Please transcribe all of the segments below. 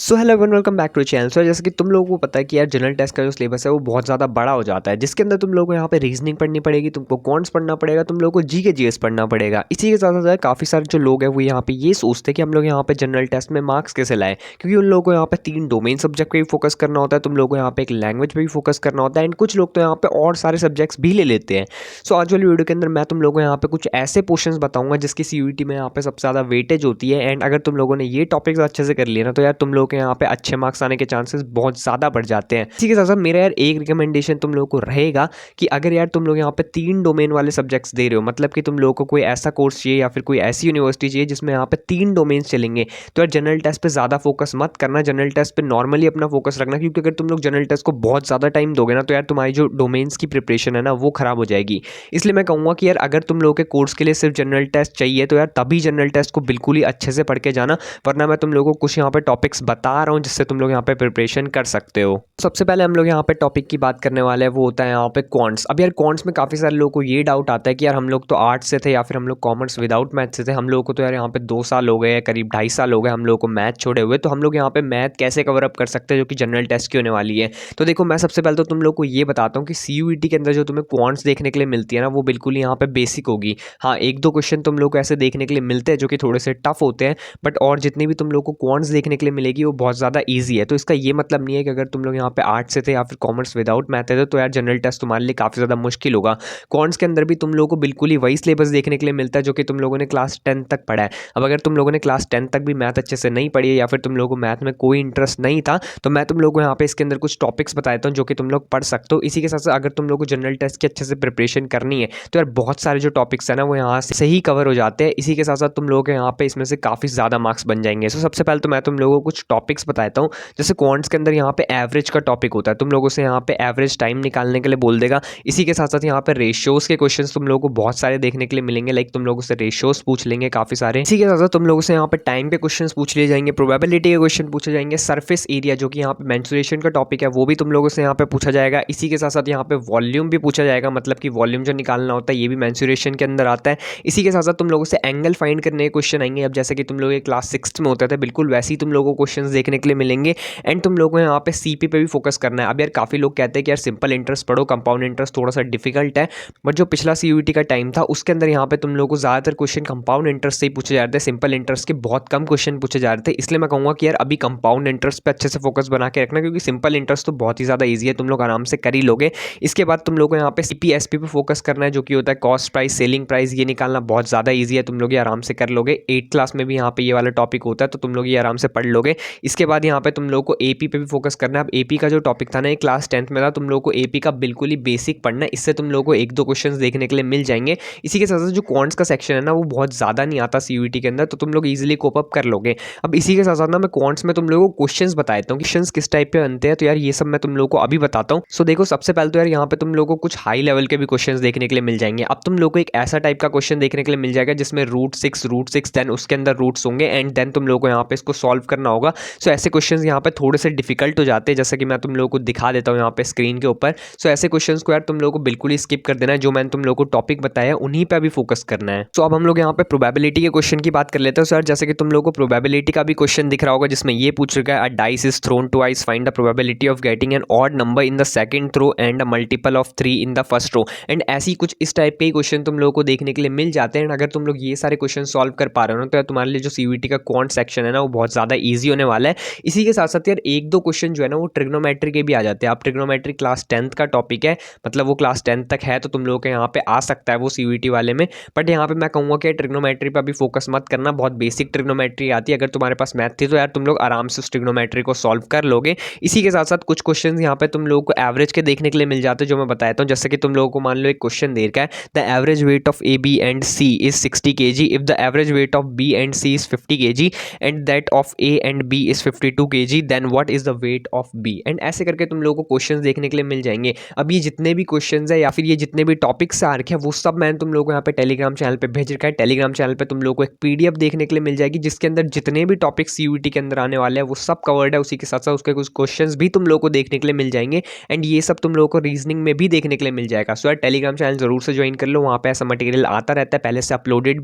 So hello everyone, welcome back to channel. So जैसे कि तुम लोगों को पता है कि यार जनरल टेस्ट का जो सिलेबस है वो बहुत ज़्यादा बड़ा हो जाता है, जिसके अंदर तुम लोगों को यहाँ पे रीजनिंग पढ़नी पड़ेगी, तुमको कॉन्ट्स पढ़ना पड़ेगा, तुम लोगों को जी के जीएस पढ़ना पड़ेगा। इसी के साथ साथ काफ़ी सारे जो लोग हैं वो यहाँ पे ये सोचते हैं कि हम लोग यहाँ पे जनरल टेस्ट में मार्क्स कैसे लाएं, क्योंकि उन लोगों को यहाँ पे 3 डोमेन सब्जेक्ट पे भी फोकस करना होता है, तुम लोगों को यहाँ पे एक लैंग्वेज पे भी फोकस करना होता है, एंड कुछ लोग तो यहाँ पे और सारे सब्जेक्ट्स भी ले लेते हैं। सो आज वाली वीडियो के अंदर मैं तुम लोगों को यहाँ पे कुछ ऐसे क्वेश्चंस बताऊंगा जिसकी सीयूईटी में यहाँ पे सबसे ज़्यादा वेटेज होती है, एंड अगर तुम लोगों ने ये टॉपिक्स अच्छे से कर लिए ना तो यार तुम लोगों के यहाँ पे अच्छे मार्क्स आने के चांसेस बहुत ज़्यादा बढ़ जाते हैं। इसी के साथ साथ मेरा यार एक रिकमेंडेशन तुम लोगों को रहेगा कि अगर यार तुम लोग यहाँ पे 3 डोमेन वाले सब्जेक्ट्स दे रहे हो, मतलब कि तुम लोगों को कोई ऐसा कोर्स चाहिए या फिर कोई ऐसी यूनिवर्सिटी चाहिए जिसमें यहाँ पे 3 डोमेन्स चलेंगे, तो यार जनरल टेस्ट पे ज़्यादा फोकस मत करना, जनरल टेस्ट पे नॉर्मली अपना फोकस रखना, क्योंकि अगर तुम लोग जनरल टेस्ट को बहुत ज़्यादा टाइम दोगे ना तो यार तुम्हारी जो डोमेन्स की प्रिपरेशन है ना वो खराब हो जाएगी। इसलिए मैं कहूँगा कि यार अगर तुम लोगों के कोर्स के लिए सिर्फ जनरल टेस्ट चाहिए तो यार तभी जनरल टेस्ट को बिल्कुल ही अच्छे से पढ़ के जाना, वरना मैं तुम लोगों को कुछ यहाँ पे टॉपिक्स बता रहा हूँ जिससे तुम लोग यहाँ पे प्रिपरेशन कर सकते हो। सबसे पहले हम लोग यहाँ पे टॉपिक की बात करने वाले हैं, वो होता है यहाँ पे क्वांट्स। अब यार क्वांट्स में काफ़ी सारे लोगों को ये डाउट आता है कि यार हम लोग तो आर्ट्स से थे या फिर हम लोग कॉमर्स विदाउट मैथ से थे, हम लोगों को तो यार यहाँ पे 2 साल हो गए या करीब 2.5 साल हो गए हम लोगों को मैथ छोड़े हुए, तो हम लोग यहाँ पे मैथ कैसे कवर अप कर सकते हैं जो कि जनरल टेस्ट की होने वाली है। तो देखो मैं सबसे पहले तो तुम लोग को ये बताता हूँ कि सीयूईटी के अंदर जो तुम्हें क्वांट्स देखने के लिए मिलती है ना वो बिल्कुल ही यहाँ पे बेसिक होगी। हाँ, 1-2 क्वेश्चन तुम लोग को ऐसे देखने के लिए मिलते हैं जो कि थोड़े से टफ होते हैं, बट और जितनी भी तुम लोग को क्वांट्स देखने के लिए मिलेगी वो बहुत ज़्यादा ईजी है। तो इसका ये मतलब नहीं है कि अगर तुम लोग यहाँ पे आर्ट्स से थे या फिर कॉमर्स विदाउट मैथ है तो यार जनरल टेस्ट तुम्हारे लिए काफ़ी ज़्यादा मुश्किल होगा। क्वांट्स के अंदर भी तुम लोगों को बिल्कुल ही वही सिलेबस देखने के लिए मिलता है जो कि तुम लोगों ने क्लास 10 तक पढ़ा है। अब अगर तुम लोगों ने क्लास 10 तक भी मैथ अच्छे से नहीं पढ़ी है या फिर तुम लोगों को मैथ में कोई इंटरेस्ट नहीं था, तो मैं तुम लोगों को यहाँ पे इसके अंदर कुछ टॉपिक्स बताता हूँ जो कि तुम लोग पढ़ सकते हो। इसी के साथ साथ अगर तुम लोगों को जनरल टेस्ट की अच्छे से प्रिपरेशन करनी है तो यार बहुत सारे जो टॉपिक्स है ना वो यहाँ से ही कवर हो जाते हैं। इसी के साथ साथ तुम लोगों के यहाँ पे इसमें से काफ़ी ज़्यादा मार्क्स बन जाएंगे। सो सबसे पहले तो मैं तुम लोगों को कुछ टॉपिक्स बताता हूँ। जैसे क्वांट्स के अंदर यहाँ पे एवरेज का टॉपिक होता है, तुम लोगों से यहाँ पे एवरेज टाइम निकालने के लिए बोल देगा। इसी के साथ साथ यहाँ पे रेशियोज के क्वेश्चंस तुम लोगों को बहुत सारे देखने के लिए मिलेंगे, लाइक तुम लोगों से रेशियोज पूछ लेंगे काफ़ी सारे। इसी के साथ साथ तुम लोगों से यहाँ पे टाइम के क्वेश्चंस पूछ लिए जाएंगे, प्रोबेबिलिटी के क्वेश्चन पूछे जाएंगे, सरफेस एरिया जो कि यहाँ पे मेंसुरेशन का टॉपिक है वो भी तुम लोगों से यहाँ पे पूछा जाएगा। इसी के साथ साथ यहाँ पे वॉल्यूम भी पूछा जाएगा, मतलब कि वॉल्यूम जो निकालना होता है ये भी मेंसुरेशन के अंदर आता है। इसी के साथ साथ तुम लोगों से एंगल फाइंड करने के क्वेश्चन आएंगे। अब जैसे कि तुम लोग क्लास 6 में होते थे बिल्कुल वैसे ही तुम लोगों को क्वेश्चन देखने के लिए मिलेंगे, एंड तुम लोगों को यहाँ पे सीपी पे भी फोकस करना है। अब यार काफ़ी लोग कहते हैं कि यार सिंपल इंटरेस्ट पढ़ो, कंपाउंड इंटरेस्ट थोड़ा सा डिफिकल्ट है, बट जो पिछला सीयूईटी का टाइम था उसके अंदर यहाँ पे तुम लोगों को ज़्यादातर क्वेश्चन कंपाउंड इंटरेस्ट से ही पूछे जा रहे थे, सिंपल इंटरेस्ट के बहुत कम क्वेश्चन पूछे जा रहे थे। इसलिए मैं कहूँगा कि यार अभी कंपाउंड इंटरेस्ट पे अच्छे से फोकस बना के रखना, क्योंकि सिंपल इंटरेस्ट तो बहुत ही ज़्यादा ईजी है, तुम लोग आराम से कर ही लोगे। इसके बाद तुम लोग को यहाँ पे सीपीएसपी पे फोकस करना है जो कि होता है कॉस्ट प्राइस सेलिंग प्राइस, ये निकालना बहुत ज़्यादा ईजी है, तुम लोग ये आराम से कर लोगे। 8th क्लास में भी यहाँ पे ये वाला टॉपिक होता है तो तुम लोग ये आराम से पढ़ लोगे। इसके बाद यहाँ पे तुम लोग को एपी पे भी फोकस करना है। अब एपी का जो टॉपिक था ना ये क्लास 10th में था, तुम लोग को एपी का बिल्कुल ही बेसिक पढ़ना है, इससे तुम लोग को 1-2 क्वेश्चन देखने के लिए मिल जाएंगे। इसी के साथ साथ जो क्वांट्स का सेक्शन है ना वो बहुत ज़्यादा नहीं आता सीयूईटी के अंदर, तो तुम लोग ईजिली कोप अप कर लोगे। अब इसी के साथ साथ ना मैं क्वांट्स में तुम लोगों को क्वेश्चंस बताता हूँ, क्वेश्चंस किस टाइप पे बनते हैं, तो यार ये सब मैं तुम लोगों को अभी बताता हूँ। सो देखो सबसे पहले तो यार यहाँ पे तुम लोगों को कुछ हाई लेवल के भी क्वेश्चंस देखने के लिए मिल जाएंगे। अब तुम लोग को एक ऐसा टाइप का क्वेश्चन देखने के लिए मिल जाएगा जिसमें रूट 6 देन उसके अंदर रूट्स होंगे, एंड देन तुम लोगों को यहाँ पे इसको सॉल्व करना होगा। सो ऐसे क्वेश्चंस यहाँ पे थोड़े से डिफिकल्ट हो जाते हैं, जैसे कि मैं तुम लोगों को दिखा देता हूँ यहाँ पे स्क्रीन के ऊपर। सो ऐसे क्वेश्चंस को यार तुम लोगों को बिल्कुल ही स्किप कर देना है, जो मैंने तुम लोगों को टॉपिक बताया उन्हीं पे अभी फोकस करना है। सो अब हम लोग यहाँ पे प्रोबेबिलिटी के क्वेश्चन की बात कर लेते हैं। सो यार जैसे कि तुम लोगों को प्रोबेबिलिटी का भी क्वेश्चन दिख रहा होगा जिसमें ये पूछ रखा है, a dice is thrown twice, find the probability of getting an odd number in the second throw and a multiple of 3 in the first throw. And ऐसी कुछ इस टाइप के ही क्वेश्चन तुम लोगों को देखने के लिए मिल जाते हैं। अगर तुम लोग ये सारे क्वेश्चन सॉल्व कर पा रहे हो ना तो यार तुम्हारे लिए जो सीयूईटी का क्वांट सेक्शन है ना वो बहुत ज़्यादा ईजी होने वाला है। इसी के साथ साथ यार 1-2 क्वेश्चन जो है ना वो ट्रिग्नोमेट्री के भी आ जाते हैं। आप ट्रिग्नोमेट्री क्लास 10th का टॉपिक है, मतलब वो क्लास 10th तक है, तो तुम लोगों के यहाँ पे आ सकता है वो सीयूईटी वाले में। बट यहाँ पे मैं कहूँगा कि ट्रिग्नोमेट्री पर अभी फोकस मत करना, बहुत बेसिक ट्रिग्नोमेट्री आती है। अगर तुम्हारे पास मैथ थी तो यार तुम लोग आराम से उस ट्रिग्नोमेट्री को सॉल्व कर लोगे। इसी के साथ साथ कुछ क्वेश्चन यहाँ पे तुम लोगों को एवरेज के देखने के लिए मिल जाते हैं जो मैं बताता हूँ। जैसे कि तुम लोगों को मान लो एक क्वेश्चन दे रखा है, the average weight of A B and C is 60 kg if the average weight of B and C is 50 kg and that of A and B is 52 kg, then what is the weight of B. And ऐसे करके तुम लोगों को questions देखने के लिए मिल जाएंगे। अब ये जितने भी क्वेश्चंस है या फिर ये जितने भी टॉपिक्स आ रखे हैं वो सब मैंने तुम लोगों को यहाँ पे टेलीग्राम चैनल पे भेज रखा है। टेलीग्राम चैनल पे तुम लोगों को एक पीडीएफ देखने के लिए मिल जाएगी जिसके अंदर जितने भी टॉपिक्स सीयूईटी के अंदर आने वाले हैं वो सब कवर्ड है। उसी के साथ साथ उसके कुछ क्वेश्चंस भी तुम लोगों को देखने के लिए मिल जाएंगे, एंड ये सब तुम लोगों को रीजनिंग में भी देखने के लिए मिल जाएगा। सो यार टेलीग्राम चैनल जरूर से ज्वाइन कर लो, वहाँ पे ऐसा मटेरियल आता रहता है, पहले से अपलोडेड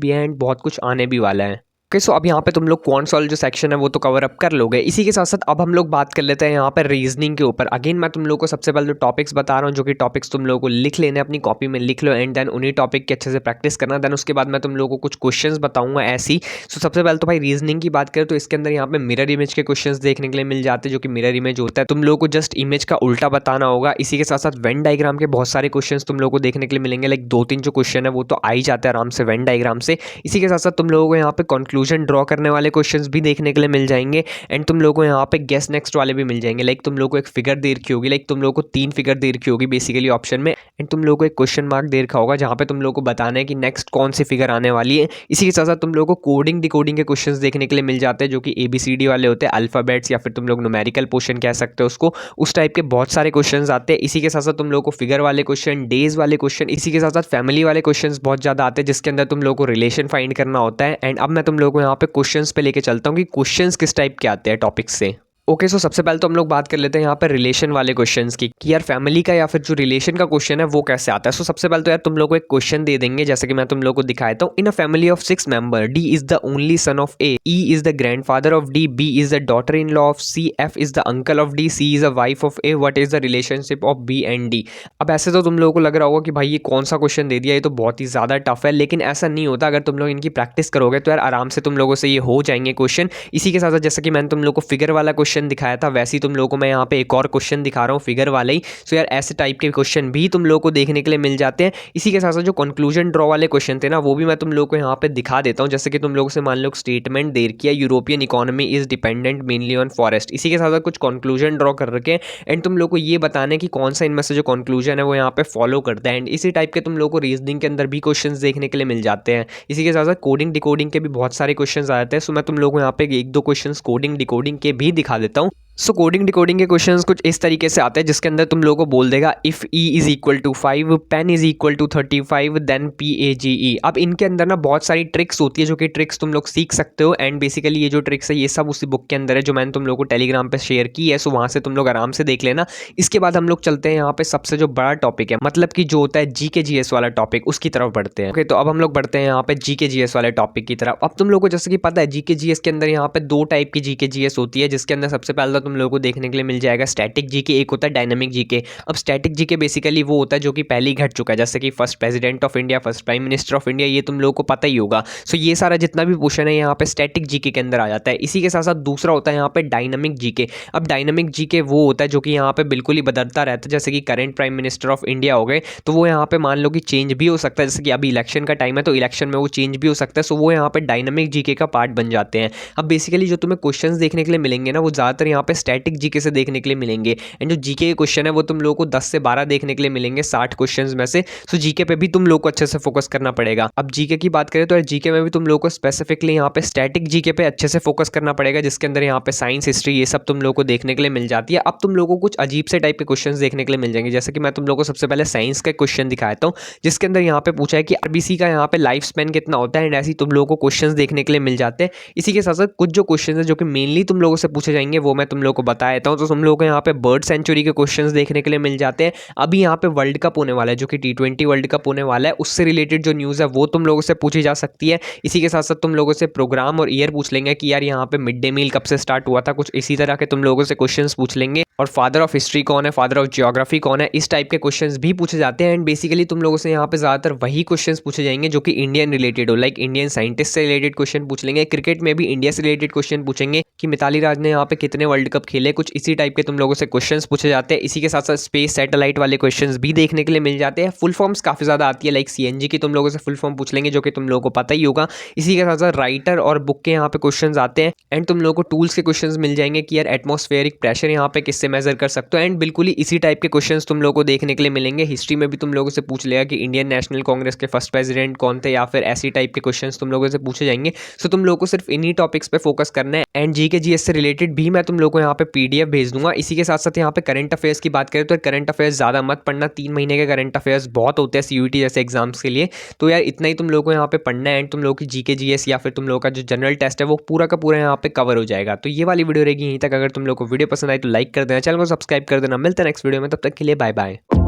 भी है एंड बहुत कुछ आने भी वाला है। सो अब यहाँ पे तुम लोग क्वांट्स वाला जो सेक्शन है वो तो कवर अप कर लोगे। इसी के साथ साथ अब हम लोग बात कर लेते हैं यहाँ पे रीजनिंग के ऊपर। अगेन मैं तुम लोग को सबसे पहले टॉपिक्स बता रहा हूँ, जो कि टॉपिक्स तुम लोगों को लिख लेने, अपनी कॉपी में लिख लो एंड देन उन्हीं टॉपिक के अच्छे से प्रैक्टिस करना। देन उसके बाद मैं तुम लोगों को कुछ क्वेश्चंस बताऊंगा ऐसी। सो सबसे पहले तो भाई रीजनिंग की बात करें तो इसके अंदर यहाँ पे मिरर इमेज के क्वेश्चंस देखने के लिए मिल जाते हैं, जो कि मिरर इमेज होता है, तुम लोगों को जस्ट इमेज का उल्टा बताना होगा। इसी के साथ साथ वेन डायग्राम के बहुत सारे क्वेश्चंस तुम लोगों को देखने के लिए मिलेंगे, लाइक 2-3 जो क्वेश्चन है वो तो आ ही जाते हैं आराम से वेन डायग्राम से। इसी के साथ साथ तुम लोगों को यहाँ पे कंक्लूजन ड्रॉ करने वाले क्वेश्चंस भी देखने के लिए मिल जाएंगे एंड तुम लोगों को यहाँ पे गेस नेक्स्ट वाले भी मिल जाएंगे। लाइक तुम लोगों को एक फिगर दे रखी होगी, लाइक तुम लोगों को 3 फिगर दे रखी होगी बेसिकली ऑप्शन में, एंड तुम लोगों को एक क्वेश्चन मार्क दे रखा होगा जहाँ पे तुम लोगों को बताना है कि नेक्स्ट कौन सी फिगर आने वाली है। इसी के साथ साथ तुम लोगों को कोडिंग डिकोडिंग के क्वेश्चंस देखने के लिए मिल जाते हैं, जो कि ABCD वाले होते हैं, अल्फाबेट्स या फिर तुम लोग न्यूमेरिकल पोर्शन कह सकते हो उसको, उस टाइप के बहुत सारे क्वेश्चंस आते हैं। इसी के साथ साथ तुम लोगों को फिगर वाले क्वेश्चन, डेज वाले क्वेश्चन, इसी के साथ साथ फैमिली वाले क्वेश्चंस बहुत ज़्यादा आते हैं, जिसके अंदर तुम लोगों को रिलेशन फाइंड करना होता है। एंड अब मैं तुम लोगों को यहाँ पे क्वेश्चंस पे लेके चलता हूँ कि क्वेश्चंस किस टाइप के आते हैं टॉपिक से। ओके सो सबसे पहले तो हम लोग बात कर लेते हैं यहाँ पर रिलेशन वाले क्वेश्चंस की, कि यार फैमिली का या फिर जो रिलेशन का क्वेश्चन है वो कैसे आता है। सो सबसे पहले तो यार तुम लोग को एक क्वेश्चन दे देंगे, जैसे कि मैं तुम लोग को दिखाता हूँ। In a family of 6 member, D is the only son of A, E is the grandfather of D, B is the daughter in law of C, F is the uncle of D, C is a wife of A, what is the relationship of B and D। अब ऐसे तो तुम लोगों को लग रहा होगा कि भाई ये कौन सा क्वेश्चन दे दिया, ये तो बहुत ही ज़्यादा टफ है, लेकिन ऐसा नहीं होता। अगर तुम लोग इनकी प्रैक्टिस करोगे तो यार आराम से तुम लोगों से ये हो जाएंगे क्वेश्चन। इसी के साथ साथ जैसे कि मैंने तुम लोग को फिगर वाला क्वेश्चन दिखाया था, वैसे तुम लोगों को मैं यहाँ पे एक और क्वेश्चन दिखा रहा हूँ फिगर वाले ही। सो यार ऐसे टाइप के क्वेश्चन भी तुम लोगों को देखने के लिए मिल जाते हैं। इसी के साथ साथ जो कंक्लूजन ड्रॉ वाले क्वेश्चन थे ना, वो भी मैं तुम लोगों को यहाँ पे दिखा देता हूँ। जैसे कि तुम लोगों से मान लो स्टेटमेंट दे रखी है, European economy is dependent mainly on forest. इसी के साथ साथ कुछ कंक्लूजन ड्रॉ कर रखे एंड तुम लोग को ये बताने कि कौन सा इनमें से जो कंक्लूजन है वो यहाँ पे फॉलो करता है। एंड इसी टाइप के तुम लोग को रीजनिंग के अंदर भी क्वेश्चंस देखने के लिए मिल जाते हैं। इसी के साथ साथ कोडिंग डिकोडिंग के भी बहुत सारे क्वेश्चंस आ जाते हैं। सो मैं तुम लोगों को यहाँ पे 1-2 क्वेश्चंस कोडिंग डिकोडिंग के भी दिखा देता हूँ। सो कोडिंग डिकोडिंग के क्वेश्चंस कुछ इस तरीके से आते हैं, जिसके अंदर तुम लोगों को बोल देगा if E is equal to 5, pen is equal to 35, then PAGE। अब इनके अंदर ना बहुत सारी ट्रिक्स होती है, जो कि ट्रिक्स तुम लोग सीख सकते हो। एंड बेसिकली ये जो ट्रिक्स है ये सब उसी बुक के अंदर है, जो मैंने तुम लोगों को टेलीग्राम पे शेयर की है। सो वहाँ से तुम लोग आराम से देख लेना। इसके बाद हम लोग चलते हैं यहाँ पे सबसे जो बड़ा टॉपिक है, मतलब कि जो होता है GK GS वाला टॉपिक, उसकी तरफ बढ़ते हैं। ओके, तो अब हम लोग बढ़ते हैं यहाँ पे GK GS वाले टॉपिक की तरफ। अब तुम लोग को जैसे कि पता है GK GS के अंदर यहाँ पे 2 टाइप की GK GS होती है, जिसके अंदर सबसे पहले तुम लोगों को देखने के लिए मिल जाएगा स्टैटिक जीके, एक होता है डायनामिक जीके। अब स्टैटिक जीके बेसिकली वो होता है जो कि पहले ही घट चुका है, जैसे कि first president of India, first prime minister of India, ये तुम लोगों को पता ही होगा। सो ये सारा जितना भी क्वेश्चन है यहाँ पे स्टैटिक जीके के अंदर आ जाता है। इसी के साथ साथ दूसरा होता है यहाँ पे डायनामिक जीके। अब डायनामिक जीके वो होता है जो कि यहाँ पे बिल्कुल ही बदलता रहता है, जैसे कि current prime minister of India हो गए, तो वो यहाँ पे मान लो कि चेंज भी हो सकता है, जैसे कि अभी इलेक्शन का टाइम है तो इलेक्शन में वो चेंज भी हो सकता है। सो वो यहाँ पे डायनामिक जीके का पार्ट बन जाते हैं। अब बेसिकली जो तुम्हें क्वेश्चंस देखने के लिए मिलेंगे ना, वो ज़्यादातर यहाँ पे स्टैटिक जीके से देखने के लिए मिलेंगे। एंड जो जीके के क्वेश्चन है वो तुम लोगों को 10 से 12 देखने के लिए मिलेंगे 60 क्वेश्चंस में से। सो जीके पे भी तुम लोगों को अच्छे से फोकस करना पड़ेगा। अब जीके की बात करें तो जीके में भी तुम लोगों को स्पेसिफिकली यहाँ पे स्टैटिक जीके पे अच्छे से फोकस करना पड़ेगा, जिसके अंदर यहाँ पे साइंस, हिस्ट्री, ये सब तुम लोगों को देखने के लिए मिल जाती है। अब तुम लोगों को कुछ अजीब से टाइप के क्वेश्चंस देखने के लिए मिल जाएंगे, जैसे कि मैं तुम लोगों को सबसे पहले साइंस का क्वेश्चन दिखाता हूँ, जिसके अंदर यहाँ पे पूछा है कि आरबीसी का यहाँ पे लाइफ स्पैन कितना होता है। एंड ऐसी तुम लोगों को क्वेश्चंस देखने के लिए मिल जाते हैं। इसी के साथ साथ कुछ जो क्वेश्चन है जो कि मेनली तुम लोगों से पूछे जाएंगे वो मैं तुम लोगों को बता देता हूँ। तो तुम लोगों को यहाँ पे बर्ड सेंचुरी के क्वेश्चंस देखने के लिए मिल जाते हैं। अभी यहाँ पे वर्ल्ड कप होने वाला है, जो कि T20 वर्ल्ड कप होने वाला है, उससे रिलेटेड जो न्यूज़ है वो तुम लोगों से पूछी जा सकती है। इसी के साथ साथ तुम लोगों से प्रोग्राम और ईयर पूछ लेंगे कि यार यहाँ पे मिड डे मील कब से स्टार्ट हुआ था, कुछ इसी तरह के तुम लोगों से क्वेश्चंस पूछ लेंगे। और फादर ऑफ हिस्ट्री कौन है, फादर ऑफ जियोग्राफी कौन है, इस टाइप के क्वेश्चंस भी पूछे जाते हैं। एंड बेसिकली तुम लोगों से यहाँ पे ज़्यादातर वही क्वेश्चंस पूछे जाएंगे जो कि इंडियन रिलेटेड हो, लाइक इंडियन साइंटिस्ट से रिलेटेड क्वेश्चन पूछ लेंगे। क्रिकेट में भी इंडिया से रिलेटेड क्वेश्चन पूछेंगे कि मिताली राज ने यहाँ पे कितने वर्ल्ड कप खेले, कुछ इसी टाइप के तुम लोगों से क्वेश्चंस पूछे जाते हैं। इसी के साथ साथ स्पेस सैटेलाइट वाले क्वेश्चंस भी देखने के लिए मिल जाते हैं। फुल फॉर्म्स काफ़ी ज़्यादा आती है, लाइक CNG की तुम लोगों से फुल फॉर्म पूछ लेंगे, जो कि तुम लोगों को पता ही होगा। इसी के साथ साथ राइटर और बुक के यहाँ पे क्वेश्चंस आते हैं। एंड तुम लोगों को टूल्स के क्वेश्चंस मिल जाएंगे कि यार एटमॉस्फेरिक प्रेशर यहाँ पे किससे मेजर कर सकते हो। एंड बिल्कुल ही इसी टाइप के क्वेश्चंस तुम लोगों को देखने के लिए मिलेंगे। हिस्ट्री में भी तुम लोगों से पूछ लेगा कि इंडियन नेशनल कांग्रेस के फर्स्ट प्रेसिडेंट कौन थे, या फिर ऐसी टाइप के क्वेश्चंस तुम लोगों से पूछे जाएंगे। सो तुम लोगों को सिर्फ इन्हीं टॉपिक्स पे फोकस करना है। एंड जीके जीएस से रिलेटेड भी मैं तुम लोगों को यहाँ पे PDF भेज दूंगा। इसी के साथ साथ यहाँ पे करंट अफेयर्स की बात करें तो करंट अफेयर्स ज़्यादा मत पढ़ना, 3 महीने के करंट अफेयर्स बहुत होते हैं CUET जैसे एग्जाम्स के लिए। तो यार इतना ही तुम लोगों को यहाँ पे पढ़ना है। एंड तुम लोगों की जीके जीएस या फिर तुम लोगों का जो जनरल टेस्ट है वो पूरा का पूरा यहाँ पे कवर हो जाएगा। तो ये वाली वीडियो रहेगी यहीं तक। अगर तुम लोगों को वीडियो पसंद आई तो लाइक कर देना, चैनल को सब्सक्राइब कर देना। मिलते हैं नेक्स्ट वीडियो में, तब तक के लिए बाय बाय।